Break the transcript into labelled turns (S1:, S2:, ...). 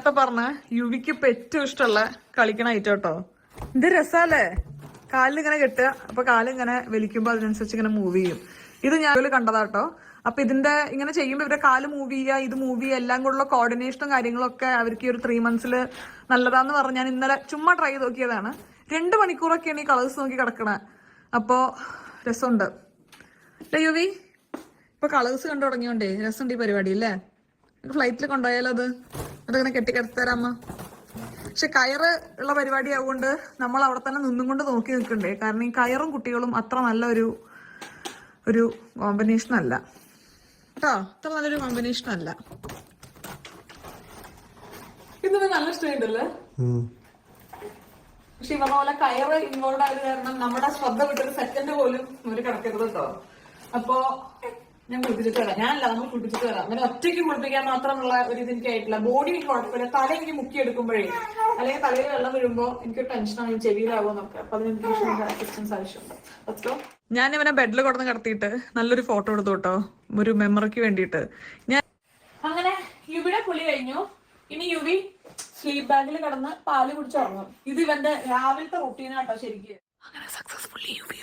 S1: നേരത്തെ പറഞ്ഞ യുവിക്ക് ഇപ്പൊ ഏറ്റവും ഇഷ്ടമുള്ള കളിക്കണ ഐറ്റം കേട്ടോ. ഇത് രസാലേ, കാലിലിങ്ങനെ കെട്ടുക, അപ്പൊ കാലിങ്ങനെ വലിക്കുമ്പോ അതിനനുസരിച്ച് ഇങ്ങനെ മൂവ് ചെയ്യും. ഇത് ഞാൻ കണ്ടതാട്ടോ. അപ്പൊ ഇതിന്റെ ഇങ്ങനെ ചെയ്യുമ്പോ ഇവരെ കാല് മൂവ് ചെയ്യുക, ഇത് മൂവ് ചെയ്യുക, എല്ലാം കൂടെയുള്ള കോർഡിനേഷനും കാര്യങ്ങളും ഒക്കെ അവർക്ക് ഈ ഒരു 3 months നല്ലതാന്ന് പറഞ്ഞ് ഞാൻ ഇന്നലെ ചുമ്മാ ട്രൈ ചെയ്ത് നോക്കിയതാണ്. 2 മണിക്കൂറൊക്കെയാണ് ഈ കളേഴ്സ് നോക്കി കിടക്കണേ. അപ്പോ രസമുണ്ട് അല്ലേ യുവി? ഇപ്പൊ കളേഴ്സ് കണ്ടു തുടങ്ങിയോണ്ടേ രസമുണ്ട് ഈ പരിപാടി അല്ലേ? ഫ്ലൈറ്റിൽ കൊണ്ടുപോയാലോ അത്? അതങ്ങനെ കെട്ടിക്കിടത്തരാമ്മ. പക്ഷെ കയറ് ഉള്ള പരിപാടി ആവുകൊണ്ട് നമ്മൾ അവിടെ തന്നെ നിന്നും കൊണ്ട് നോക്കി നിൽക്കണ്ടേ. കാരണം ഈ കയറും കുട്ടികളും അത്ര നല്ല ഒരു കോമ്പിനേഷൻ അല്ല കേട്ടോ. അത്ര നല്ലൊരു കോമ്പിനേഷൻ അല്ല. ഇന്നത് നല്ല ഇഷ്ടമുണ്ടല്ലേ? പക്ഷെ ഇവ പോലെ കയറ് ഇൻവോൾവ് ആയത് കാരണം നമ്മുടെ ശ്രദ്ധ വിട്ടൊരു സെക്കൻഡ് പോലും ഇവര് കിടക്കരുത് കേട്ടോ. അപ്പോ ഞാൻ കുളിപ്പിച്ചിട്ട് വരാം. ഞാനല്ല, നമ്മൾ കുളിപ്പിച്ചിട്ട് വരാം. അങ്ങനെ ഒറ്റയ്ക്ക് കുളിപ്പിക്കാൻ മാത്രമുള്ള ഒരു ഇത് എനിക്ക് ആയിട്ടില്ല. ബോഡി എനിക്ക് കുഴപ്പമില്ല. തല എനിക്ക് മുക്കി എടുക്കുമ്പോഴേ, അല്ലെങ്കിൽ തലയിൽ വെള്ളം വീഴുമ്പോ എനിക്ക് ടെൻഷനാണ് ചെവിയിലാവുമെന്നൊക്കെ. അപ്പൊ അതിന് അസിസ്റ്റൻസ് ആവശ്യമുണ്ട്. ഞാൻ ഇവനെ ബെഡിൽ കൊടുന്ന് കിടത്തിയിട്ട് നല്ലൊരു ഫോട്ടോ എടുത്തു കേട്ടോ, ഒരു മെമ്മറിക്ക് വേണ്ടിയിട്ട്. ഞാൻ അങ്ങനെ യുവിയുടെ കുളി കഴിഞ്ഞു. ഇനി യുവി സ്ലീപ്പ് ബാഗിൽ കിടന്ന് പാല് കുടിച്ചുറങ്ങും. ഇത് ഇവന്റെ രാവിലത്തെ റൂട്ടീനാട്ടോ ശരിക്കും. അങ്ങനെ സക്സസ്ഫുള്ളി യുവി